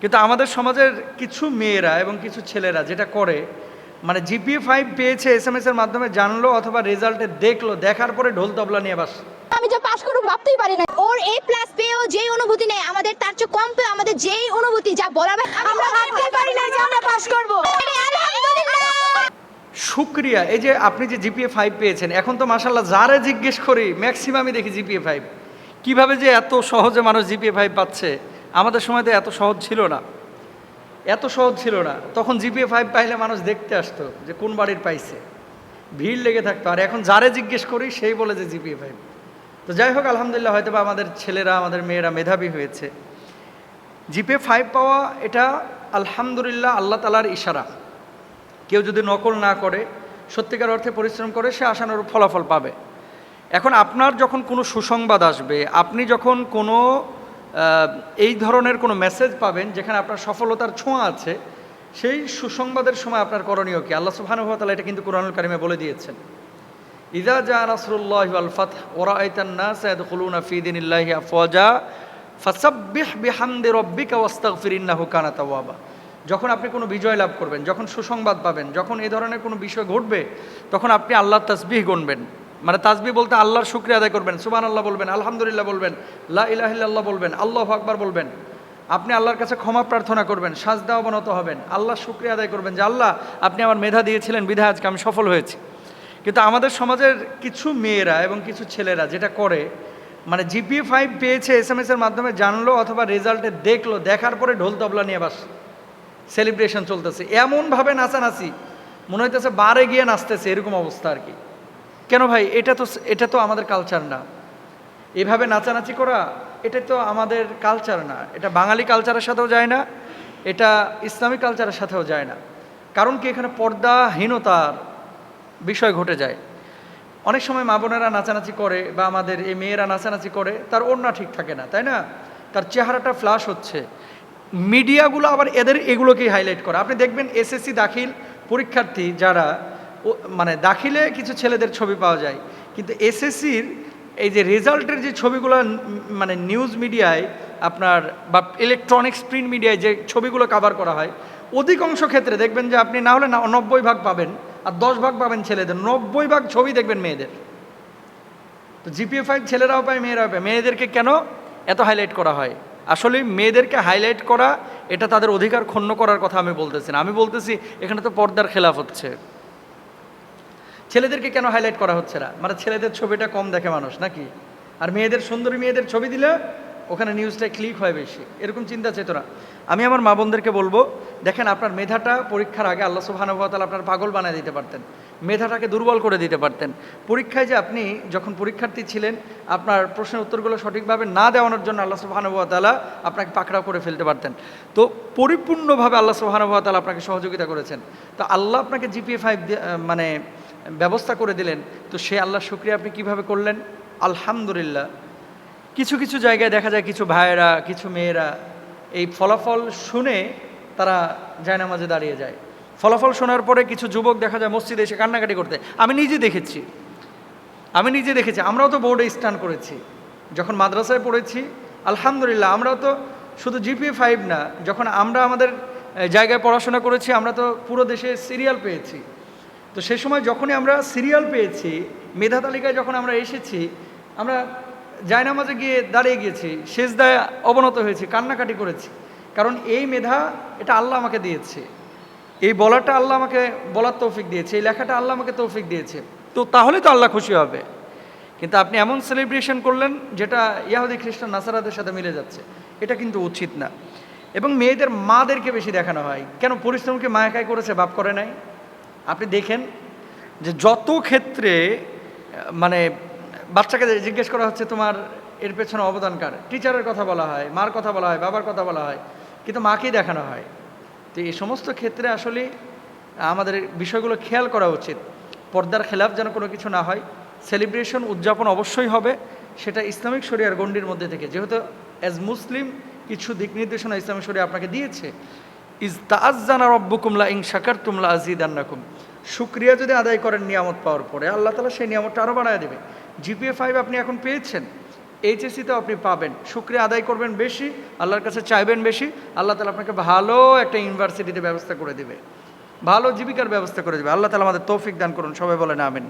কিন্তু আমাদের সমাজের কিছু মেয়েরা এবং কিছু ছেলেরা যেটা করে, মানে জিপিএ 5 পেয়েছে SMS এর মাধ্যমে জানলো অথবা রেজাল্টে দেখলো, দেখার পরে ঢোল তবলা নিয়ে বাস। আমি যে পাস করব ভাবতেই পারি না। ওর A+ পেয়েও যে অনুভূতি নেই আমাদের, তার চেয়ে কম পেয়ে আমাদের যেই অনুভূতি, যা বলার আমরা ভাবতেই পারি না যে আমরা পাস করব। শুক্রিয়া। এই যে আপনি যে জিপিএ 5 পেয়েছেন, এখন তো মাশাআল্লাহ যারে জিজ্ঞেস করি ম্যাক্সিমামই দেখি জিপিএ 5। কিভাবে যে এত সহজে মানুষ জিপিএ 5 পাচ্ছে, আমাদের সময় তো এত সহজ ছিল না, এত সহজ ছিল না। তখন জিপিএ 5 পাইলে মানুষ দেখতে আসতো যে কোন বাড়ির পাইছে, ভিড় লেগে থাকতো। আর এখন যারে জিজ্ঞেস করি সেই বলে যে জিপিএ 5। তো যাই হোক, আলহামদুলিল্লাহ, হয়তো বা আমাদের ছেলেরা, আমাদের মেয়েরা মেধাবী হয়েছে। জিপিএ 5 পাওয়া এটা আলহামদুলিল্লাহ আল্লাহ তাআলার ইশারা। কেউ যদি নকল না করে, সত্যিকার অর্থে পরিশ্রম করে, সে আশানুরূপ ফলাফল পাবে। এখন আপনার যখন কোনো সুসংবাদ আসবে, আপনি যখন কোনো এই ধরনের কোনো মেসেজ পাবেন যেখানে আপনার সফলতার ছোঁয়া আছে, সেই সুসংবাদের সময় আপনার করণীয় কি? আল্লাহ সুবহানাহু ওয়া তাআলা এটা কিন্তু কুরআনুল কারিমে বলে দিয়েছেন। ইযা জা নাসরুল্লাহি ওয়াল ফাতহ ওয়া রাআইতান নাসা ইয়াদখুলুনা ফি দীনিল্লাহি আফওয়াজা ফাসাব্বিহ বিহামদি রাব্বিকা ওয়াস্তাগফির ইন্নাহু কানা তাওয়াবা। যখন আপনি কোনো বিজয় লাভ করবেন, যখন সুসংবাদ পাবেন, যখন এই ধরনের কোনো বিষয় ঘটবে, তখন আপনি আল্লাহর তাসবিহ গুনবেন। মানে তাসবিহ বলতে আল্লাহর শুকরিয়া আদায় করবেন, সুবহানাল্লাহ বলবেন, আলহামদুলিল্লাহ বলবেন, লা ইলাহা ইল্লাল্লাহ বলবেন, আল্লাহু আকবার বলবেন। আপনি আল্লাহর কাছে ক্ষমা প্রার্থনা করবেন, সাজদা অবনত হবেন, আল্লাহর শুকরিয়া আদায় করবেন যে আল্লাহ আপনি আমার মেধা দিয়েছিলেন, বিধায় আজকে আমি সফল হয়েছি। কিন্তু আমাদের সমাজের কিছু মেয়েরা এবং কিছু ছেলেরা যেটা করে, মানে জিপিএ 5 পেয়েছে SMS এর মাধ্যমে জানলো অথবা রেজাল্টে দেখলো, দেখার পরে ঢোল তবলা নিয়ে বাস, সেলিব্রেশন চলতেছে, এমনভাবে নাচানাচি, মনে হইতেছে বারে গিয়ে নাচতেছে, এরকম অবস্থা আর কি। কেন ভাই? এটা তো আমাদের কালচার না। এভাবে নাচানাচি করা, এটা তো আমাদের কালচার না। এটা বাঙালি কালচারের সাথেও যায় না, এটা ইসলামিক কালচারের সাথেও যায় না। কারণ কি? এখানে পর্দাহীনতার বিষয় ঘটে যায়। অনেক সময় মা বোনেরা নাচানাচি করে বা আমাদের এই মেয়েরা নাচানাচি করে, তার ওড়না ঠিক থাকে না, তাই না? তার চেহারাটা ফ্লাশ হচ্ছে। মিডিয়াগুলো আবার এগুলোকেই হাইলাইট করে। আপনি দেখবেন এসএসসি দাখিল পরীক্ষার্থী যারা, মানে দাখিলে কিছু ছেলেদের ছবি পাওয়া যায়, কিন্তু এসএসসির এই যে রেজাল্টের যে ছবিগুলো, মানে নিউজ মিডিয়ায় আপনার বা ইলেকট্রনিক্স প্রিন্ট মিডিয়ায় যে ছবিগুলো কভার করা হয়, অধিকাংশ ক্ষেত্রে দেখবেন যে আপনি না হলে 90% পাবেন, আর 10% পাবেন ছেলেদের, 90% ছবি দেখবেন মেয়েদের। তো জিপিএ 5 ছেলেরাও পায়, মেয়েরাও পায়। মেয়েদেরকে কেন এত হাইলাইট করা হয়? আসলে মেয়েদেরকে হাইলাইট করা এটা তাদের অধিকার ক্ষুণ্ণ করার কথা আমি বলতেছি না। আমি বলতেছি এখানে তো পর্দার খেলাফ হচ্ছে। ছেলেদেরকে কেন হাইলাইট করা হচ্ছে না? মানে ছেলেদের ছবিটা কম দেখে মানুষ নাকি? আর মেয়েদের, সুন্দরী মেয়েদের ছবি দিলে ওখানে নিউজটা ক্লিক হয় বেশি, এরকম চিন্তা চেতনা। আমি আমার মা বোনদেরকে বলবো, দেখেন আপনার মেধাটা পরীক্ষার আগে আল্লাহ সুবহানাহু ওয়া তাআলা আপনার পাগল বানিয়ে দিতে পারতেন, মেধাটাকে দুর্বল করে দিতে পারতেন। পরীক্ষায় যে আপনি যখন পরীক্ষার্থী ছিলেন, আপনার প্রশ্নের উত্তরগুলো সঠিকভাবে না দেওয়ানোর জন্য আল্লাহ সুবহানাহু ওয়া তাআলা আপনাকে পাকড়াও করে ফেলতে পারতেন। তো পরিপূর্ণভাবে আল্লাহ সুবহানাহু ওয়া তাআলা আপনাকে সহযোগিতা করেছেন। তো আল্লাহ আপনাকে জিপিএ 5 মানে ব্যবস্থা করে দিলেন, তো সে আল্লাহর শুকরিয়া আপনি কিভাবে করলেন? আলহামদুলিল্লাহ। কিছু কিছু জায়গায় দেখা যায় কিছু ভাইয়েরা, কিছু মেয়েরা এই ফলাফল শুনে তারা জায়নামাজে দাঁড়িয়ে যায়। ফলাফল শোনার পরে কিছু যুবক দেখা যায় মসজিদে এসে কান্নাকাটি করতে। আমি নিজে দেখেছি। আমরাও তো বোর্ডে স্টান করেছি যখন মাদ্রাসায় পড়েছি। আলহামদুলিল্লাহ, আমরাও তো শুধু জিপিএ 5 না, যখন আমরা আমাদের জায়গায় পড়াশোনা করেছি, আমরা তো পুরো দেশে সিরিয়াল পেয়েছি। তো সে সময় যখনই আমরা সিরিয়াল পেয়েছি, মেধা তালিকায় যখন আমরা এসেছি, আমরা জায়নামাজে গিয়ে দাঁড়িয়ে গিয়েছি, সেজদায় অবনত হয়েছি, কান্নাকাটি করেছি। কারণ এই মেধা, এটা আল্লাহ আমাকে দিয়েছে, এই বলাটা আল্লাহ আমাকে বলার তৌফিক দিয়েছে, এই লেখাটা আল্লাহ আমাকে তৌফিক দিয়েছে। তো তাহলে তো আল্লাহ খুশি হবে। কিন্তু আপনি এমন সেলিব্রেশন করলেন যেটা ইয়াহুদি খ্রিস্টান নাসারাদের সাথে মিলে যাচ্ছে, এটা কিন্তু উচিত না। এবং মেয়েদের মাদেরকে বেশি দেখানো হয়। কেন? পরিশ্রমকে মা একাই করেছে, বাপ করে নাই। আপনি দেখেন যে যত ক্ষেত্রে মানে বাচ্চাকে জিজ্ঞেস করা হচ্ছে তোমার এর পেছনে অবদান কার, টিচারের কথা বলা হয়, মার কথা বলা হয়, বাবার কথা বলা হয়, কিন্তু মাকেই দেখানো হয়। তো এই সমস্ত ক্ষেত্রে আসলে আমাদের বিষয়গুলো খেয়াল করা উচিত, পর্দার খেলাফ যেন কোনো কিছু না হয়। সেলিব্রেশন, উদযাপন অবশ্যই হবে, সেটা ইসলামিক শরিয়ার গণ্ডির মধ্যে থেকে, যেহেতু অ্যাজ মুসলিম কিছু দিক নির্দেশনা ইসলামিক শরিয়া আপনাকে দিয়েছে। ইজতাআজ্জানা রাব্বুকুম লা ইন শাকারতুম লা আযীদান্নাকুম। শুকরিয়া যদি আদায় করেন নিয়ামত পাওয়ার পরে, আল্লাহ তাআলা সেই নিয়ামতটা আরও বাড়ায় দেবে। জিপিএ 5 আপনি এখন পেয়েছেন, এইচএসসিতেও আপনি পাবেন। শুকরিয়া আদায় করবেন বেশি, আল্লাহর কাছে চাইবেন বেশি, আল্লাহ তাআলা আপনাকে ভালো একটা ইউনিভার্সিটিতে ব্যবস্থা করে দেবে, ভালো জীবিকার ব্যবস্থা করে দেবে। আল্লাহ তাআলা আমাদের তৌফিক দান করুন, সবাই বলেন আমিন।